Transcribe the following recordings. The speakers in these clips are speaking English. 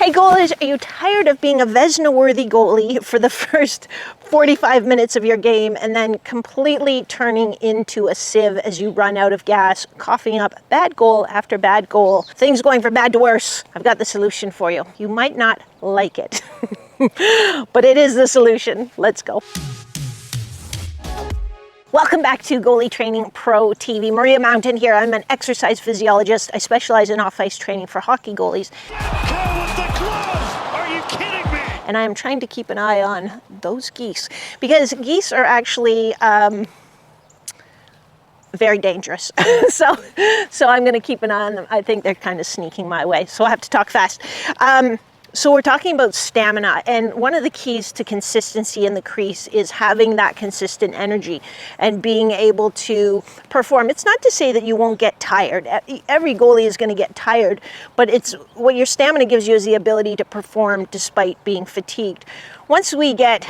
Hey goalies, are you tired of being a Vezina-worthy goalie for the first 45 minutes of your game and then completely turning into a sieve as you run out of gas, coughing up bad goal after bad goal, things going from bad to worse? I've got the solution for you. You might not like it, but it is the solution. Let's go. Welcome back to Goalie Training Pro TV. Maria Mountain here. I'm an exercise physiologist. I specialize in off-ice training for hockey goalies. With the glove! Are you kidding me? And I am trying to keep an eye on those geese because geese are actually very dangerous. so I'm going to keep an eye on them. I think they're kind of sneaking my way, so I have to talk fast. So we're talking about stamina, and one of the keys to consistency in the crease is having that consistent energy and being able to perform. It's not to say that you won't get tired. Every goalie is going to get tired, but it's what your stamina gives you is the ability to perform despite being fatigued. Once we get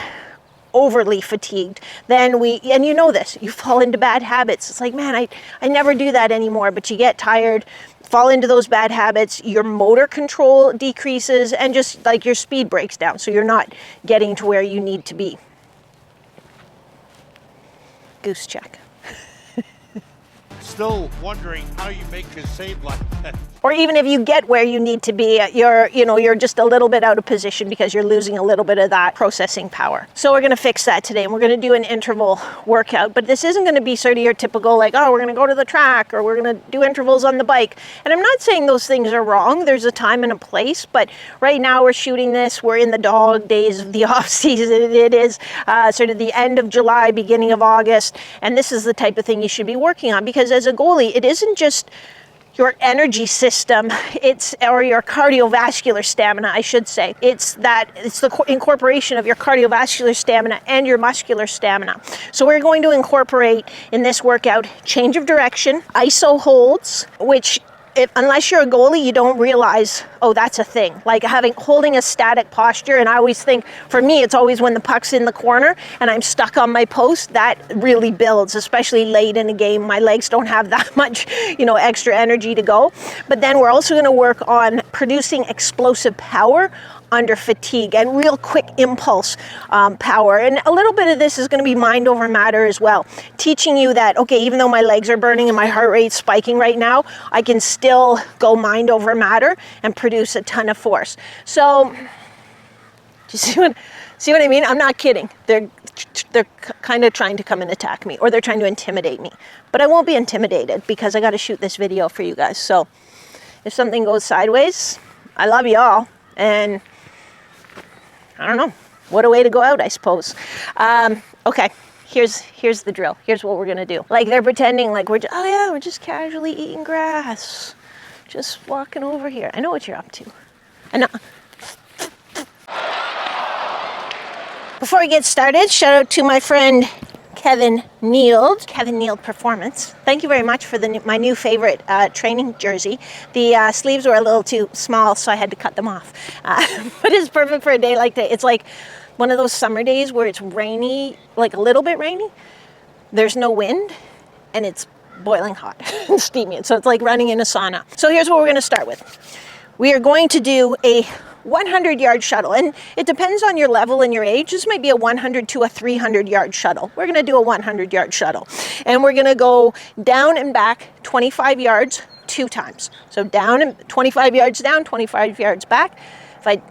overly fatigued, then and you know this, you fall into bad habits. It's like, man, I never do that anymore, but you get tired, fall into those bad habits, your motor control decreases, and just like your speed breaks down, so you're not getting to where you need to be. Goose check. Still wondering how you make a save like that. Or even if you get where you need to be, you're just a little bit out of position because you're losing a little bit of that processing power. So we're going to fix that today, and we're going to do an interval workout. But this isn't going to be sort of your typical, like, oh, we're going to go to the track or we're going to do intervals on the bike. And I'm not saying those things are wrong. There's a time and a place. But right now we're shooting this. We're in the dog days of the off season. It is sort of the end of July, beginning of August. And this is the type of thing you should be working on, because as a goalie, it isn't just your energy system, or your cardiovascular stamina, I should say. It's the incorporation of your cardiovascular stamina and your muscular stamina. So we're going to incorporate in this workout change of direction, iso holds, which unless you're a goalie, you don't realize, oh, that's a thing. Like holding a static posture, and I always think, for me, it's always when the puck's in the corner and I'm stuck on my post, that really builds, especially late in a game. My legs don't have that much, extra energy to go. But then we're also gonna work on producing explosive power under fatigue and real quick impulse power. And a little bit of this is going to be mind over matter as well, teaching you that, okay, even though my legs are burning and my heart rate's spiking right now, I can still go mind over matter and produce a ton of force. So, do you see what I mean? I'm not kidding. They're kind of trying to come and attack me, or they're trying to intimidate me. But I won't be intimidated because I got to shoot this video for you guys. So if something goes sideways, I love y'all. And I don't know, what a way to go out, I suppose. Okay, here's the drill. Here's what we're gonna do. Like they're pretending like we're just casually eating grass, just walking over here. I know what you're up to. I know. Before we get started, shout out to my friend Kevin Neild Performance. Thank you very much for my new favorite training jersey. The sleeves were a little too small, so I had to cut them off. But it's perfect for a day like that. It's like one of those summer days where it's rainy, like a little bit rainy. There's no wind, and it's boiling hot and steamy. So it's like running in a sauna. So here's what we're going to start with. We are going to do a 100-yard shuttle, and it depends on your level and your age. This might be a 100 to a 300-yard shuttle. We're going to do a 100-yard shuttle, and we're going to go down and back 25 yards 2 times. So down and 25 yards down, 25 yards back.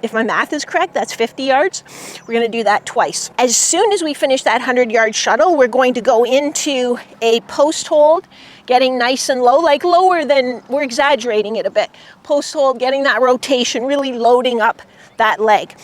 If my math is correct, that's 50 yards. We're going to do that twice. As soon as we finish that 100-yard shuttle, we're going to go into a post hold, getting nice and low, like lower than, we're exaggerating it a bit. Post hold, getting that rotation, really loading up that leg.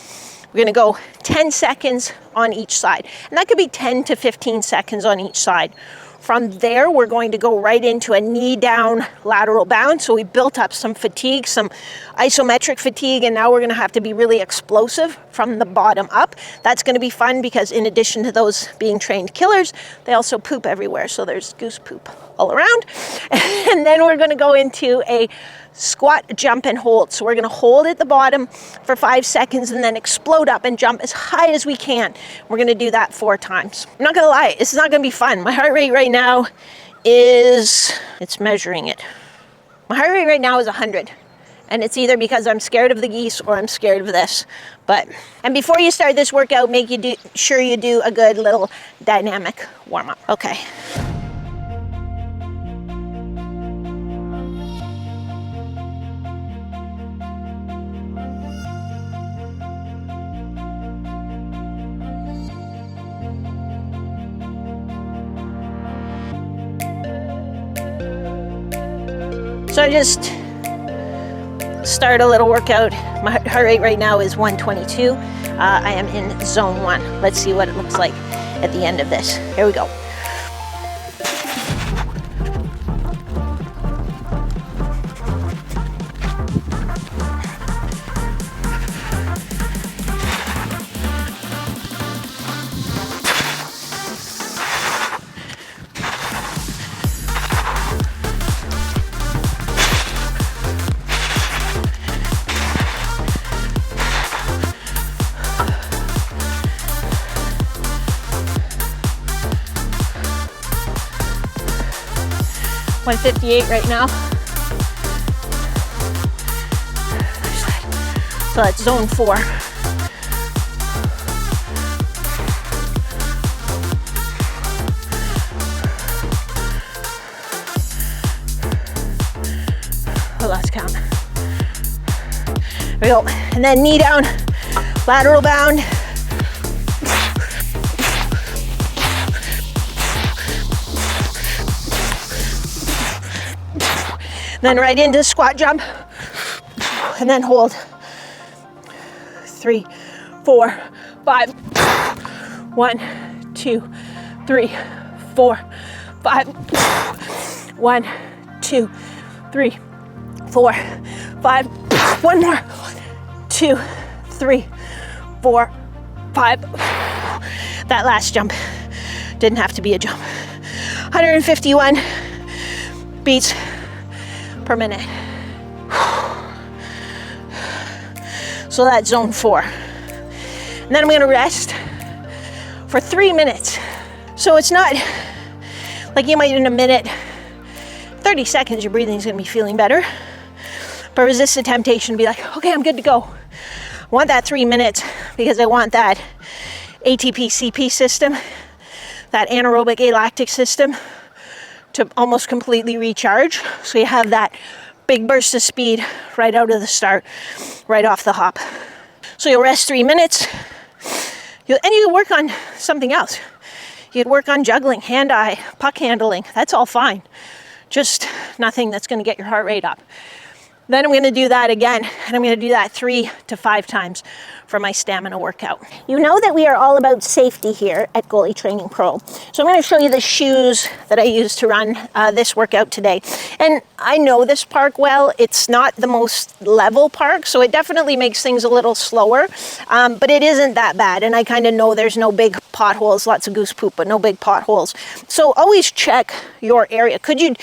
We're gonna go 10 seconds on each side. And that could be 10 to 15 seconds on each side. From there, we're going to go right into a knee down lateral bound. So we built up some fatigue, some isometric fatigue, and now we're gonna have to be really explosive from the bottom up. That's gonna be fun because in addition to those being trained killers, they also poop everywhere. So there's goose poop all around. And then we're gonna go into a squat, jump, and hold. So we're gonna hold at the bottom for 5 seconds and then explode up and jump as high as we can. We're gonna do that 4 times. I'm not gonna lie, this is not gonna be fun. My heart rate right now is, it's measuring it. My heart rate right now is 100. And it's either because I'm scared of the geese or I'm scared of this. And before you start this workout, sure you do a good little dynamic warm-up. Okay. So I just start a little workout. My heart rate right now is 122. I am in zone 1. Let's see what it looks like at the end of this. Here we go. $158 right now. So that's zone 4. Oh, let's count. There we go. And then knee down, lateral bound. Then right into squat jump, and then hold. 3, 4, 5. 1, 2, 3, 4, 5. 1, 2, 3, 4, 5. One more. 2, 3, 4, 5. That last jump didn't have to be a jump. 151 beats per minute. So that's zone 4. And then I'm gonna rest for 3 minutes. So it's not like you might in a minute, 30 seconds, your breathing's gonna be feeling better. But resist the temptation to be like, okay, I'm good to go. I want that 3 minutes because I want that ATP CP system, that anaerobic alactic system, to almost completely recharge. So you have that big burst of speed right out of the start, right off the hop. So you'll rest 3 minutes, and you can work on something else. You could work on juggling, hand-eye, puck handling. That's all fine. Just nothing that's going to get your heart rate up. Then I'm going to do that again, and I'm going to do that 3 to 5 times for my stamina workout. You know that we are all about safety here at Goalie Training Pro. So I'm going to show you the shoes that I use to run this workout today. And I know this park well. It's not the most level park, so it definitely makes things a little slower, but it isn't that bad. And I kind of know there's no big potholes, lots of goose poop, but no big potholes. So always check your area. Could you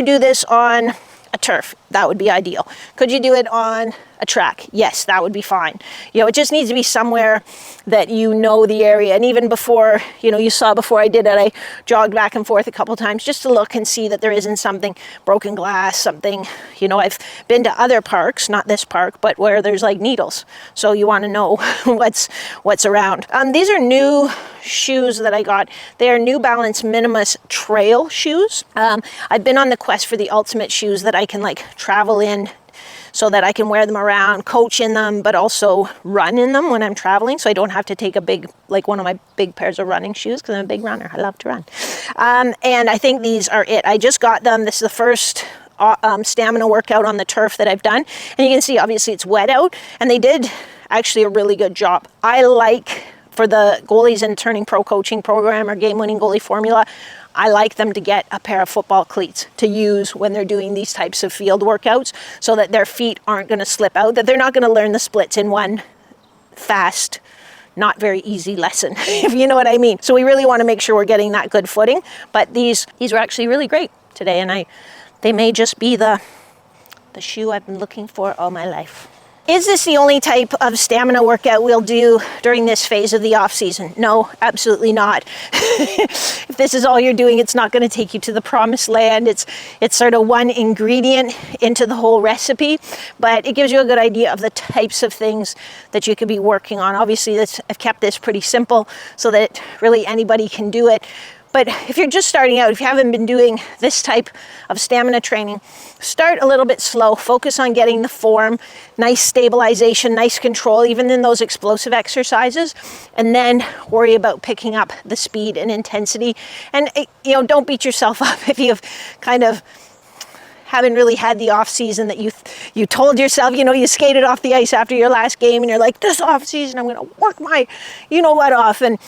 do this on a turf? That would be ideal. Could you do it on a track? Yes, that would be fine. It just needs to be somewhere that you know the area. And even before, you saw before I did it, I jogged back and forth a couple times just to look and see that there isn't something, broken glass, something. I've been to other parks, not this park, but where there's like needles. So you want to know what's around. These are new shoes that I got. They are New Balance Minimus Trail shoes. I've been on the quest for the ultimate shoes that I can travel in, so that I can wear them around, coach in them, but also run in them when I'm traveling, so I don't have to take a big, one of my big pairs of running shoes, because I'm a big runner. I love to run. And I think these are it. I just got them. This is the first stamina workout on the turf that I've done. And you can see, obviously, it's wet out, and they did actually a really good job. I like, for the Goalies in Turning Pro coaching program or game-winning goalie formula, I like them to get a pair of football cleats to use when they're doing these types of field workouts, so that their feet aren't going to slip out, that they're not going to learn the splits in one fast, not very easy lesson, if you know what I mean. So we really want to make sure we're getting that good footing. But these were actually really great today, and they may just be the shoe I've been looking for all my life. Is this the only type of stamina workout we'll do during this phase of the off season? No, absolutely not. If this is all you're doing, it's not going to take you to the promised land. It's sort of one ingredient into the whole recipe, but it gives you a good idea of the types of things that you could be working on. Obviously, I've kept this pretty simple so that really anybody can do it. But if you're just starting out, if you haven't been doing this type of stamina training, start a little bit slow. Focus on getting the form, nice stabilization, nice control, even in those explosive exercises, and then worry about picking up the speed and intensity. And, don't beat yourself up if you've kind of haven't really had the off season that you told yourself. You skated off the ice after your last game and you're like, this off season, I'm going to work my off. And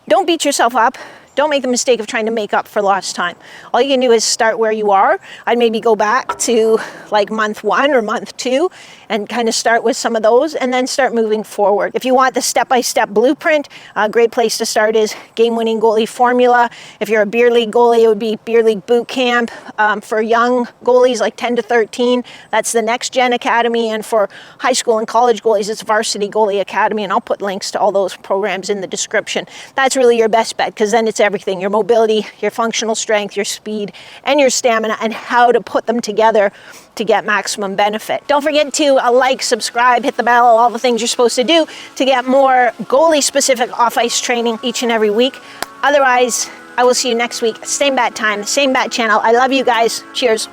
don't beat yourself up. Don't make the mistake of trying to make up for lost time. All you can do is start where you are. I'd maybe go back to like month 1 or month 2 and kind of start with some of those and then start moving forward. If you want the step-by-step blueprint, a great place to start is Game-Winning Goalie Formula. If you're a beer league goalie, it would be Beer League BootCamp. For young goalies like 10 to 13, that's the Next Gen Academy. And for high school and college goalies, it's Varsity Goalie Academy. And I'll put links to all those programs in the description. That's really your best bet because then it's everything, your mobility, your functional strength, your speed, and your stamina, and how to put them together to get maximum benefit. Don't forget to like, subscribe, hit the bell, all the things you're supposed to do to get more goalie-specific off-ice training each and every week. Otherwise, I will see you next week, same bat time, same bat channel. I love you guys. Cheers.